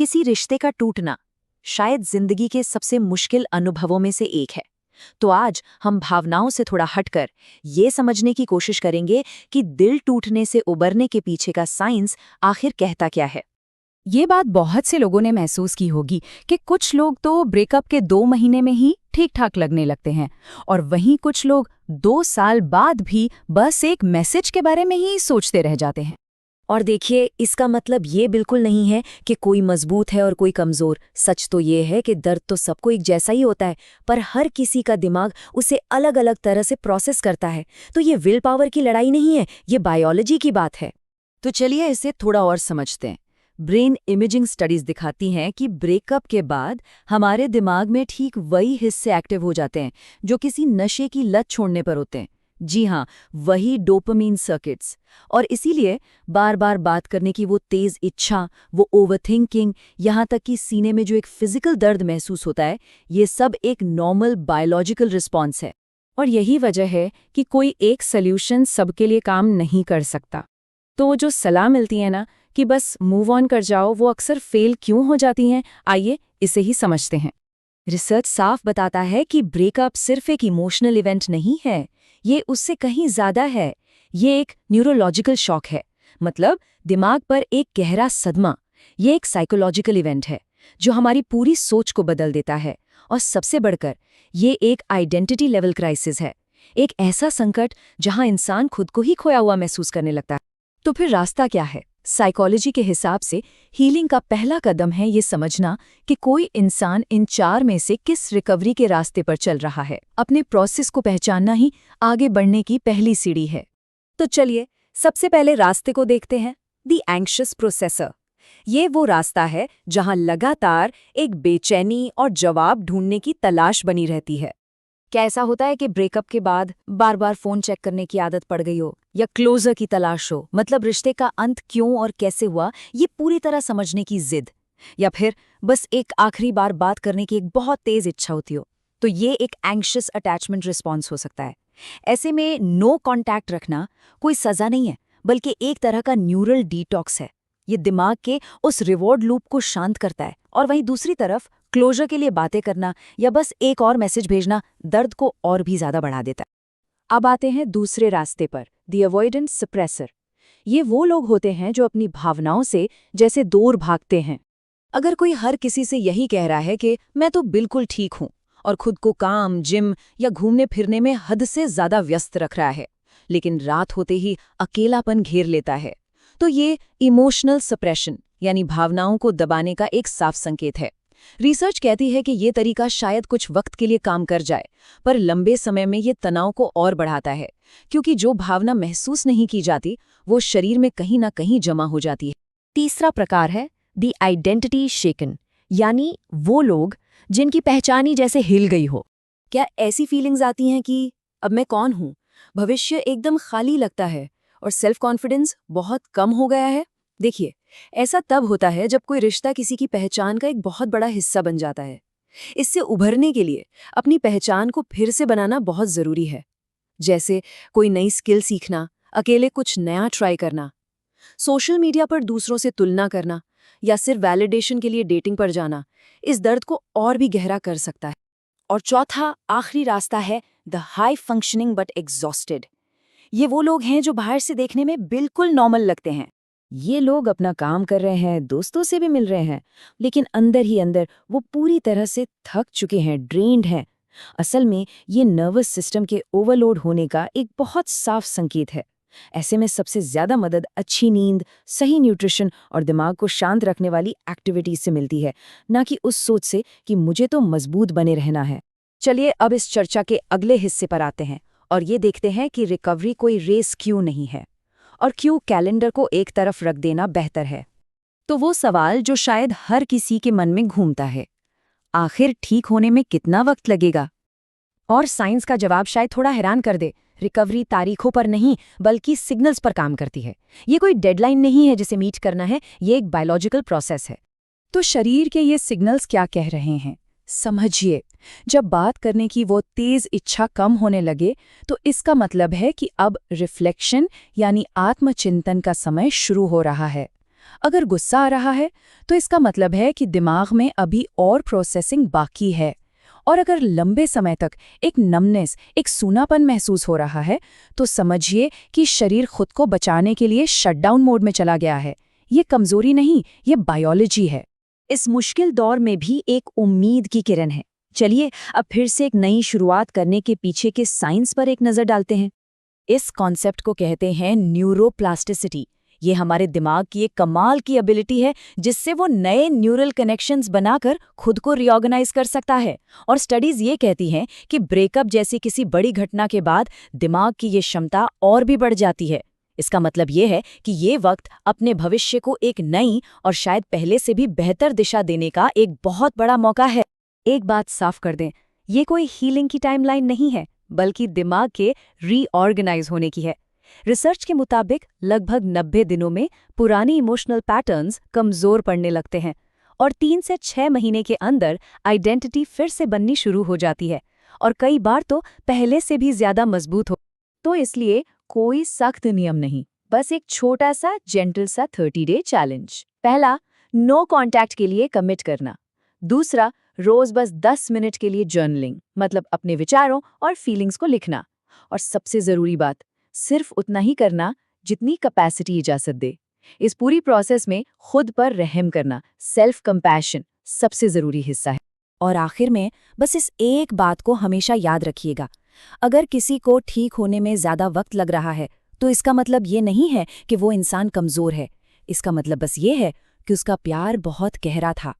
किसी रिश्ते का टूटना शायद जिंदगी के सबसे मुश्किल अनुभवों में से एक है। तो आज हम भावनाओं से थोड़ा हटकर ये समझने की कोशिश करेंगे कि दिल टूटने से उबरने के पीछे का साइंस आखिर कहता क्या है। ये बात बहुत से लोगों ने महसूस की होगी कि कुछ लोग तो ब्रेकअप के 2 महीने में ही ठीक ठाक लगने लगते हैं और वहीं कुछ लोग 2 साल बाद भी बस एक मैसेज के बारे में ही सोचते रह जाते हैं। और देखिए, इसका मतलब ये बिल्कुल नहीं है कि कोई मजबूत है और कोई कमजोर। सच तो ये है कि दर्द तो सबको एक जैसा ही होता है, पर हर किसी का दिमाग उसे अलग अलग तरह से प्रोसेस करता है। तो ये विल पावर की लड़ाई नहीं है, ये बायोलॉजी की बात है। तो चलिए इसे थोड़ा और समझते हैं। ब्रेन इमेजिंग स्टडीज दिखाती हैं कि ब्रेकअप के बाद हमारे दिमाग में ठीक वही हिस्से एक्टिव हो जाते हैं जो किसी नशे की लत छोड़ने पर होते हैं। जी हाँ, वही डोपामीन सर्किट्स। और इसीलिए बार बार बात करने की वो तेज इच्छा, वो ओवरथिंकिंग, यहाँ तक कि सीने में जो एक फिजिकल दर्द महसूस होता है, ये सब एक नॉर्मल बायोलॉजिकल रिस्पॉन्स है। और यही वजह है कि कोई एक सल्यूशन सबके लिए काम नहीं कर सकता। तो वो जो सलाह मिलती है ना कि बस मूव ऑन कर जाओ, वो अक्सर फेल क्यों हो जाती हैं, आइए इसे ही समझते हैं। रिसर्च साफ बताता है कि ब्रेकअप सिर्फ एक इमोशनल इवेंट नहीं है, ये उससे कहीं ज्यादा है। ये एक न्यूरोलॉजिकल शॉक है, मतलब दिमाग पर एक गहरा सदमा। ये एक साइकोलॉजिकल इवेंट है जो हमारी पूरी सोच को बदल देता है। और सबसे बढ़कर ये एक आइडेंटिटी लेवल क्राइसिस है, एक ऐसा संकट जहां इंसान खुद को ही खोया हुआ महसूस करने लगता है। तो फिर रास्ता क्या है? साइकोलॉजी के हिसाब से हीलिंग का पहला कदम है ये समझना कि कोई इंसान इन 4 में से किस रिकवरी के रास्ते पर चल रहा है। अपने प्रोसेस को पहचानना ही आगे बढ़ने की पहली सीढ़ी है। तो चलिए सबसे पहले रास्ते को देखते हैं, द एंग्शियस प्रोसेसर। ये वो रास्ता है जहां लगातार एक बेचैनी और जवाब ढूंढने की तलाश बनी रहती है। क्या ऐसा होता है कि ब्रेकअप के बाद बार बार फोन चेक करने की आदत पड़ गई हो, या क्लोजर की तलाश हो, मतलब रिश्ते का अंत क्यों और कैसे हुआ ये पूरी तरह समझने की जिद, या फिर बस एक आखिरी बार बात करने की एक बहुत तेज इच्छा होती हो? तो ये एक एंग्शियस अटैचमेंट रिस्पॉन्स हो सकता है। ऐसे में नो कॉन्टैक्ट रखना कोई सजा नहीं है, बल्कि एक तरह का न्यूरल डिटॉक्स है। ये दिमाग के उस रिवॉर्ड लूप को शांत करता है। और वहीं दूसरी तरफ क्लोजर के लिए बातें करना या बस एक और मैसेज भेजना दर्द को और भी ज्यादा बढ़ा देता है। अब आते हैं दूसरे रास्ते पर, द अवॉइडेंस सप्रेसर। ये वो लोग होते हैं जो अपनी भावनाओं से जैसे दूर भागते हैं। अगर कोई हर किसी से यही कह रहा है कि मैं तो बिल्कुल ठीक हूं, और खुद को काम, जिम या घूमने फिरने में हद से ज्यादा व्यस्त रख रहा है, लेकिन रात होते ही अकेलापन घेर लेता है, तो ये इमोशनल सप्रेशन यानी भावनाओं को दबाने का एक साफ संकेत है। रिसर्च कहती है कि ये तरीका शायद कुछ वक्त के लिए काम कर जाए, पर लंबे समय में ये तनाव को और बढ़ाता है, क्योंकि जो भावना महसूस नहीं की जाती वो शरीर में कहीं ना कहीं जमा हो जाती है। तीसरा प्रकार है द आइडेंटिटी शेकन, यानी वो लोग जिनकी पहचान ही जैसे हिल गई हो। क्या ऐसी फीलिंग्स आती हैं कि अब मैं कौन हूं? भविष्य एकदम खाली लगता है और सेल्फ कॉन्फिडेंस बहुत कम हो गया है। देखिए, ऐसा तब होता है जब कोई रिश्ता किसी की पहचान का एक बहुत बड़ा हिस्सा बन जाता है। इससे उभरने के लिए अपनी पहचान को फिर से बनाना बहुत जरूरी है, जैसे कोई नई स्किल सीखना, अकेले कुछ नया ट्राई करना, सोशल मीडिया पर दूसरों से तुलना करना, या सिर्फ वैलिडेशन के लिए डेटिंग पर जाना इस दर्द को और भी गहरा कर सकता है। और चौथा आखिरी रास्ता है the high functioning but exhausted. ये वो लोग हैं जो बाहर से देखने में बिल्कुल नॉर्मल लगते हैं। ये लोग अपना काम कर रहे हैं, दोस्तों से भी मिल रहे हैं, लेकिन अंदर ही अंदर वो पूरी तरह से थक चुके हैं, ड्रेन्ड हैं। असल में ये नर्वस सिस्टम के ओवरलोड होने का एक बहुत साफ संकेत है। ऐसे में सबसे ज्यादा मदद अच्छी नींद, सही न्यूट्रिशन और दिमाग को शांत रखने वाली एक्टिविटीज से मिलती है, ना कि उस सोच से कि मुझे तो मजबूत बने रहना है। चलिए अब इस चर्चा के अगले हिस्से पर आते हैं और ये देखते हैं कि रिकवरी कोई रेस क्यों नहीं है, और क्यों कैलेंडर को एक तरफ रख देना बेहतर है। तो वो सवाल जो शायद हर किसी के मन में घूमता है, आखिर ठीक होने में कितना वक्त लगेगा? और साइंस का जवाब शायद थोड़ा हैरान कर दे। रिकवरी तारीखों पर नहीं बल्कि सिग्नल्स पर काम करती है। ये कोई डेडलाइन नहीं है जिसे मीट करना है, ये एक बायोलॉजिकल प्रोसेस है। तो शरीर के ये सिग्नल्स क्या कह रहे हैं समझिए। जब बात करने की वो तेज इच्छा कम होने लगे तो इसका मतलब है कि अब रिफ्लेक्शन यानी आत्मचिंतन का समय शुरू हो रहा है। अगर गुस्सा आ रहा है तो इसका मतलब है कि दिमाग में अभी और प्रोसेसिंग बाकी है। और अगर लंबे समय तक एक नमनेस, एक सूनापन महसूस हो रहा है तो समझिए कि शरीर खुद को बचाने के लिए शटडाउन मोड में चला गया है। ये कमजोरी नहीं, ये बायोलॉजी है। इस मुश्किल दौर में भी एक उम्मीद की किरण है। चलिए अब फिर से एक नई शुरुआत करने के पीछे के साइंस पर एक नज़र डालते हैं। इस कॉन्सेप्ट को कहते हैं न्यूरोप्लास्टिसिटी। ये हमारे दिमाग की एक कमाल की एबिलिटी है जिससे वो नए न्यूरल कनेक्शंस बनाकर खुद को रीऑर्गेनाइज कर सकता है। और स्टडीज ये कहती हैं कि ब्रेकअप जैसी किसी बड़ी घटना के बाद दिमाग की ये क्षमता और भी बढ़ जाती है। इसका मतलब ये है कि ये वक्त अपने भविष्य को एक नई और शायद पहले से भी बेहतर दिशा देने का एक बहुत बड़ा मौका है। एक बात साफ कर दें, ये कोई हीलिंग की टाइमलाइन नहीं है, बल्कि दिमाग के रीऑर्गेनाइज होने की है। रिसर्च के मुताबिक लगभग 90 दिनों में पुरानी इमोशनल पैटर्न्स कमजोर पड़ने लगते हैं और 3 से 6 महीने के अंदर आइडेंटिटी फिर से बननी शुरू हो जाती है और कई बार तो पहले से भी ज्यादा मजबूत हो। तो इसलिए कोई सख्त नियम नहीं, बस एक छोटा सा जेंटल सा 30 डे चैलेंज। पहला, नो कांटेक्ट के लिए कमिट करना। दूसरा, रोज बस 10 मिनट के लिए जर्नलिंग, मतलब अपने विचारों और फीलिंग्स को लिखना। और सबसे जरूरी बात, सिर्फ उतना ही करना जितनी कैपेसिटी इजाजत दे। इस पूरी प्रोसेस में खुद पर रहम करना, सेल्फ कंपैशन, सबसे जरूरी हिस्सा है। और आखिर में बस इस एक बात को हमेशा याद रखिएगा, अगर किसी को ठीक होने में ज्यादा वक्त लग रहा है तो इसका मतलब ये नहीं है कि वो इंसान कमजोर है। इसका मतलब बस ये है कि उसका प्यार बहुत गहरा था।